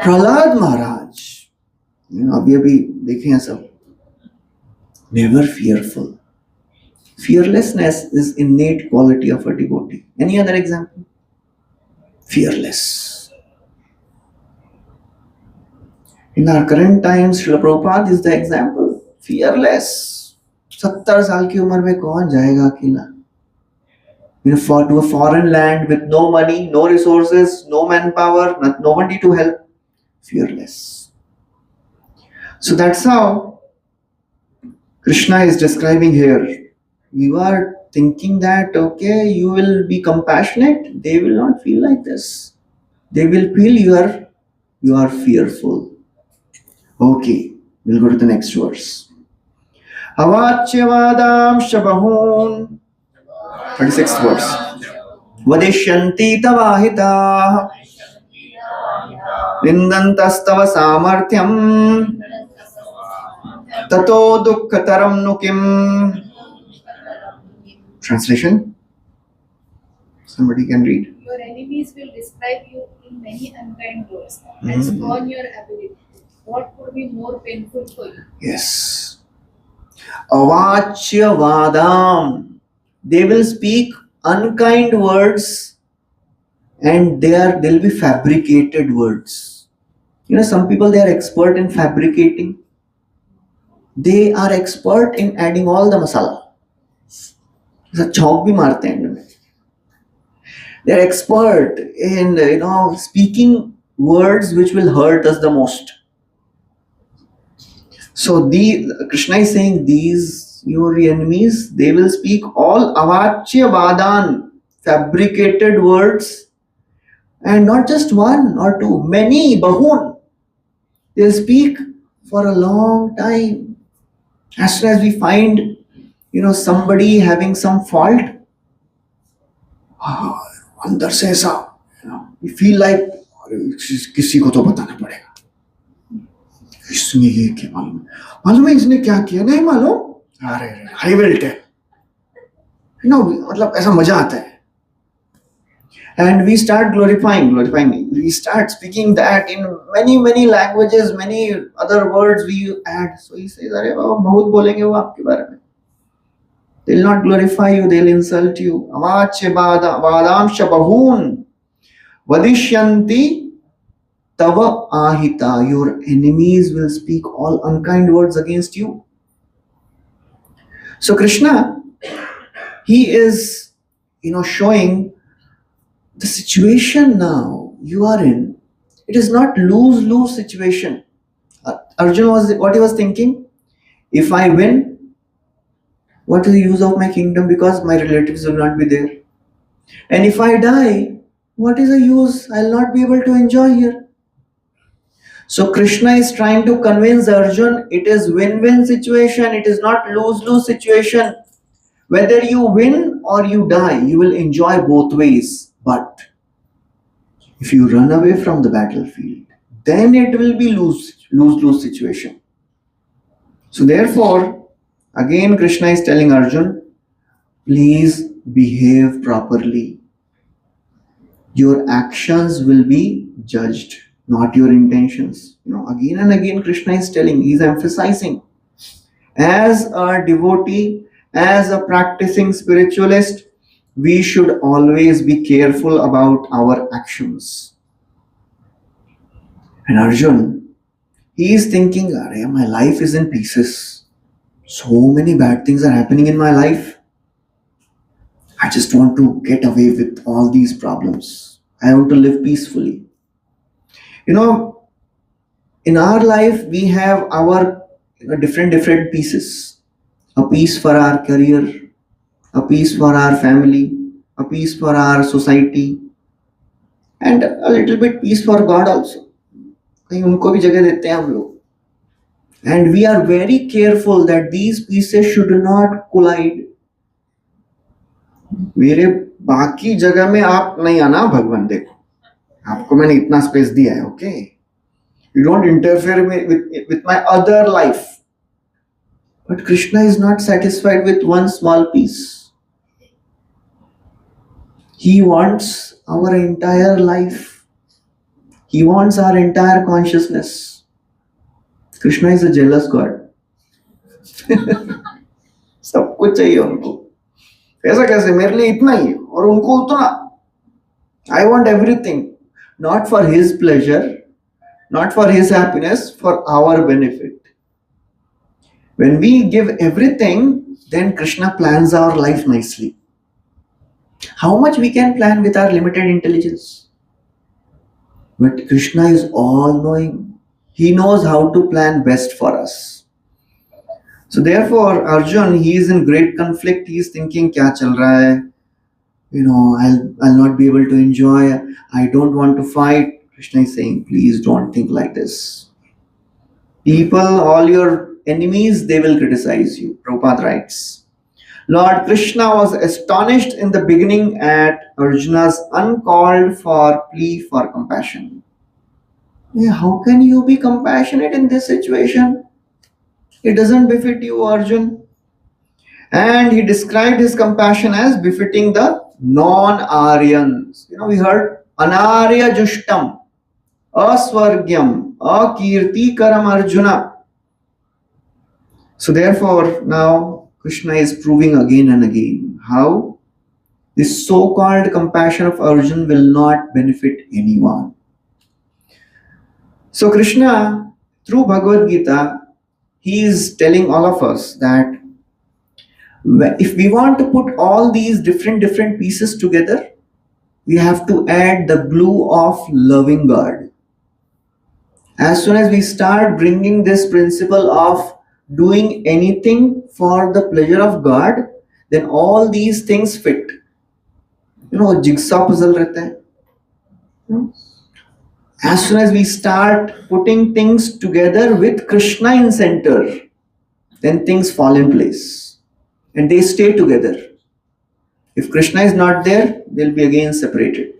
Prahlad Maharaj. अभी देखे हैं सब. Never fearful. Fearlessness is innate quality of a devotee. Any other example? Fearless. In our current times, Srila Prabhupada is the example. Fearless. 70 साल की उम्र में कौन जाएगा अकेला? To a foreign land with no money, no resources, no manpower, nobody to help. Fearless. So that's how Krishna is describing here. You are thinking that, okay, you will be compassionate. They will not feel like this. They will feel you are fearful. Okay, we'll go to the next verse. Avachyavadam shabahun 36th verse. Vadishyanti tavahita nindantastav samarthyam tato dukkhataram nukim. Translation? Somebody can read. Your enemies will describe you in many unkind words and scorn your ability. What could be more painful for you? Yes. Avachya vadam. They will speak unkind words and they'll be fabricated words. You know, some people, they are expert in fabricating. They are expert in adding all the masala. जैसा चौक भी मारते हैं इनमें. They are expert in speaking words which will hurt us the most. So Krishna is saying these your enemies, they will speak all avachya vadan, fabricated words, and not just one or two, many bahun. They'll speak for a long time. As soon as we find somebody having some fault, अंदर से ऐसा we feel like किसी को तो बताना पड़ेगा. इसमें ये क्या मालूम है इसने क्या किया, नहीं मालूम, अरे I will tell. मतलब ऐसा मजा आता है. And we start glorifying. We start speaking that in many languages, many other words we add. So he says, अरे बाबा बहुत बोलेंगे वो आपके बारे में. They'll not glorify you, they'll insult you. Avachya vadam shabahun vadishyanti tava ahita. Your enemies will speak all unkind words against you. So Krishna, he is showing the situation now you are in. It is not lose-lose situation. Arjuna what he was thinking? If I win, what is the use of my kingdom, because my relatives will not be there? And if I die, what is the use? I'll not be able to enjoy here. So Krishna is trying to convince Arjuna, it is win-win situation, it is not lose-lose situation. Whether you win or you die, you will enjoy both ways. But if you run away from the battlefield, then it will be lose-lose situation. So therefore, again, Krishna is telling Arjuna, please behave properly. Your actions will be judged, not your intentions. Again and again, Krishna is telling, he is emphasizing. As a devotee, as a practicing spiritualist, we should always be careful about our actions. And Arjuna, he is thinking, my life is in pieces. So many bad things are happening in my life. I just want to get away with all these problems. I want to live peacefully. In our life, we have our different pieces. A piece for our career, a piece for our family, a piece for our society, and a little bit piece for God also. कहीं उनको भी जगह देते हैं हम लोग. And we are very careful that these pieces should not collide. मेरे बाकी जगह में आप नहीं आना भगवान, देखो आपको मैंने इतना स्पेस दिया है, okay? You don't interfere with my other life. But Krishna is not satisfied with one small piece. He wants our entire life. He wants our entire consciousness. Krishna is a jealous God. सब कुछ चाहिए उनको. ऐसा कैसे, मेरे लिए इतना ही और उनको उतना. I want everything, not for his pleasure, not for his happiness, for our benefit. When we give everything, then Krishna plans our life nicely. How much we can plan with our limited intelligence? But Krishna is all-knowing. He knows how to plan best for us. So therefore, Arjuna, he is in great conflict. He is thinking, kya chal raha hai? I'll not be able to enjoy. I don't want to fight. Krishna is saying, please don't think like this. People, all your enemies, they will criticize you. Prabhupada writes, Lord Krishna was astonished in the beginning at Arjuna's uncalled for plea for compassion. Yeah, how can you be compassionate in this situation? It doesn't befit you, Arjun. And he described his compassion as befitting the non-Aryans. We heard Anarya Jushtam, Aswargyam, Akirtikaram Arjuna. So therefore, now Krishna is proving again and again how this so-called compassion of Arjun will not benefit anyone. So Krishna, through Bhagavad Gita, he is telling all of us that if we want to put all these different pieces together, we have to add the glue of loving God. As soon as we start bringing this principle of doing anything for the pleasure of God, then all these things fit. Jigsaw puzzle रहता है. As soon as we start putting things together with Krishna in center, then things fall in place and they stay together. If Krishna is not there, they'll be again separated.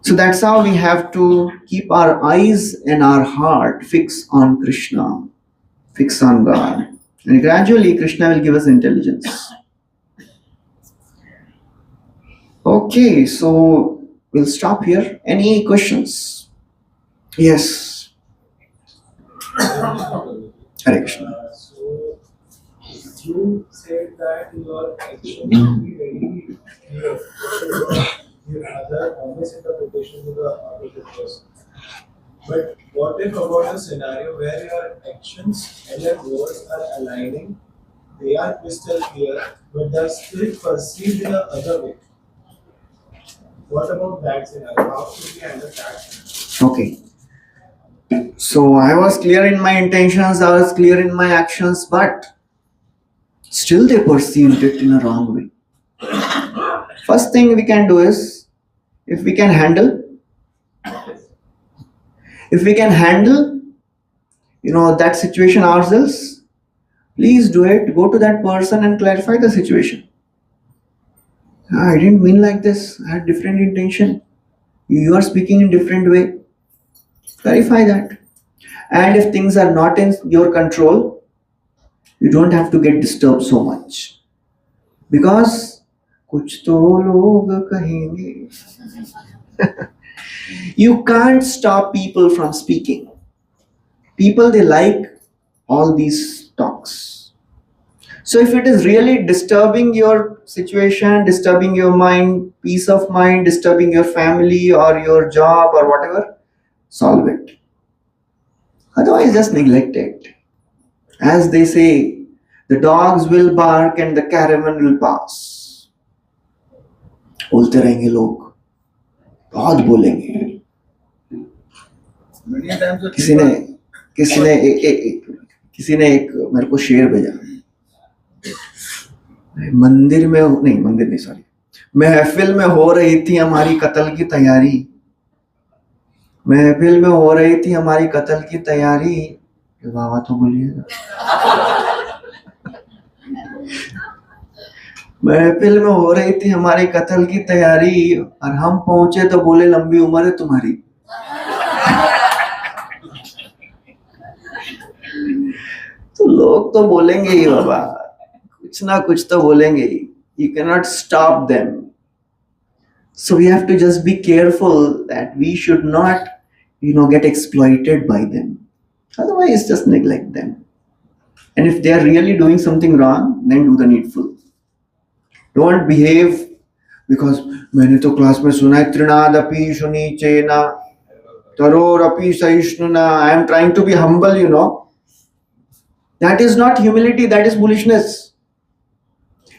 So that's how we have to keep our eyes and our heart fixed on Krishna, fixed on God. And gradually Krishna will give us intelligence. Okay, so we'll stop here. Any questions? Yes. Hare Krishna. So you said that your action will be very clear. Give other honest interpretation to the other person. But what if about a scenario where your actions and your words are aligning, they are crystal clear, but they are still perceived in another way? What about that scenario? How should we handle that? Okay. So I was clear in my intentions, I was clear in my actions, but still they perceived it in a wrong way. First thing we can do is, if we can handle that situation ourselves, please do it. Go to that person and clarify the situation. I didn't mean like this. I had different intention. You are speaking in different way. Clarify that. And if things are not in your control, you don't have to get disturbed so much. Because कुछ तो लोग कहेंगे. You can't stop people from speaking. People, they like all these talks. So if it is really disturbing your situation, disturbing your mind, peace of mind, disturbing your family or your job or whatever, solve it. Otherwise, just neglect it. As they say, the dogs will bark and the caravan will pass. बोलते रहेंगे लोग, बहुत बोलेंगे. Many times किसी ने एक मेरे को शेर भेजा. मंदिर नहीं सॉरी, महफिल में हो रही थी हमारी कत्ल की तैयारी. महफिल में हो रही थी हमारी कत्ल की तैयारी. बाबा तो बोलिएगा. महफिल में हो रही थी हमारी कत्ल की तैयारी और हम पहुंचे तो बोले लंबी उम्र है तुम्हारी. तो लोग तो बोलेंगे ही बाबा, कुछ ना कुछ तो बोलेंगे ही. You cannot stop them. So we have to just be careful that we should not, get exploited by them. Otherwise, just neglect them. And if they are really doing something wrong, then do the needful. Don't behave because मैंने तो class में सुना है त्रिनादपि शुनीचेना तरोरपि सहिष्णुना. I am trying to be humble, That is not humility, that is foolishness.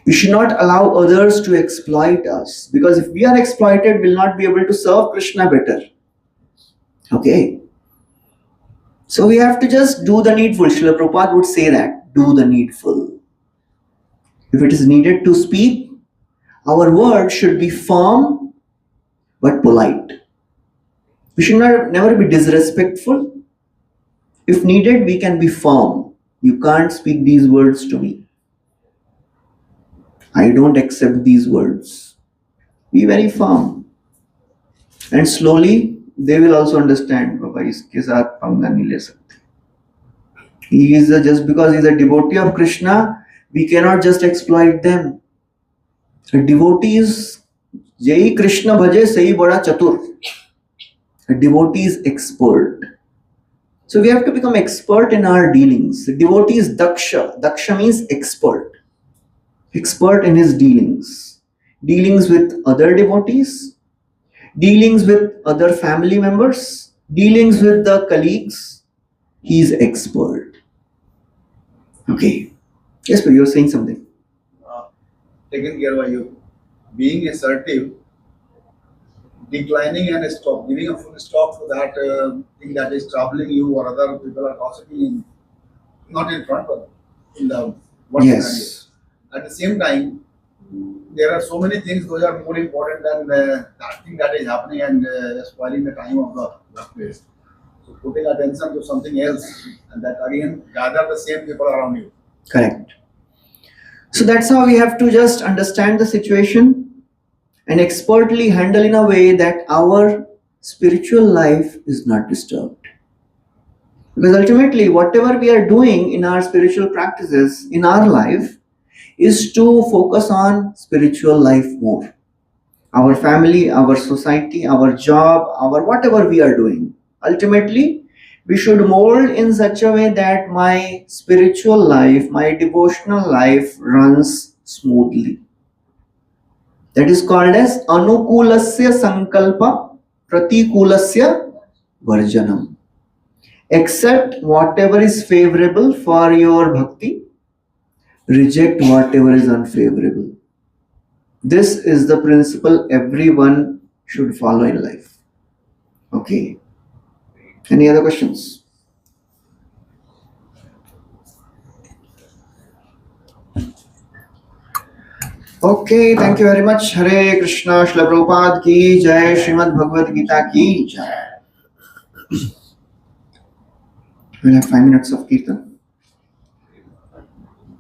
We should not allow others to exploit us, because if we are exploited, we will not be able to serve Krishna better. Okay? So we have to just do the needful. Srila Prabhupada would say that, do the needful. If it is needed to speak, our words should be firm but polite. We should never be disrespectful. If needed, we can be firm. You can't speak these words to me. I don't accept these words. Be very firm. And slowly they will also understand, Baba, iske saath panga nahi le sakte. He is just because he is a devotee of Krishna, we cannot just exploit them. A devotee is Jai Krishna bhaje sahi bada chatur. A devotee is expert. So we have to become expert in our dealings. The devotee is daksha. Daksha means expert. Expert in his dealings. Dealings with other devotees, dealings with other family members, dealings with the colleagues. He is expert. Okay. Yes, but you're saying something. Taken care by you. Being assertive, declining and stop, giving a full stop to that thing that is troubling you or other people are gossiping in, not in front of in the what Yes. scenario. At the same time, there are so many things those are more important than that thing that is happening and spoiling the time of the workplace. So putting attention to something else and that again gather the same people around you. Correct. So that's how we have to just understand the situation and expertly handle in a way that our spiritual life is not disturbed. Because ultimately, whatever we are doing in our spiritual practices in our life is to focus on spiritual life more. Our family, our society, our job, our whatever we are doing. Ultimately, we should mold in such a way that my spiritual life, my devotional life runs smoothly. That is called as anukulasya sankalpa pratikulasya varjanam. Accept whatever is favorable for your bhakti, reject whatever is unfavorable. This is the principle everyone should follow in life. Okay. Any other questions? Okay, thank you very much. Hare Krishna, Shila Prabhupada ki jai, Srimad Bhagavad Gita ki jai. We'll have 5 minutes of Kirtan.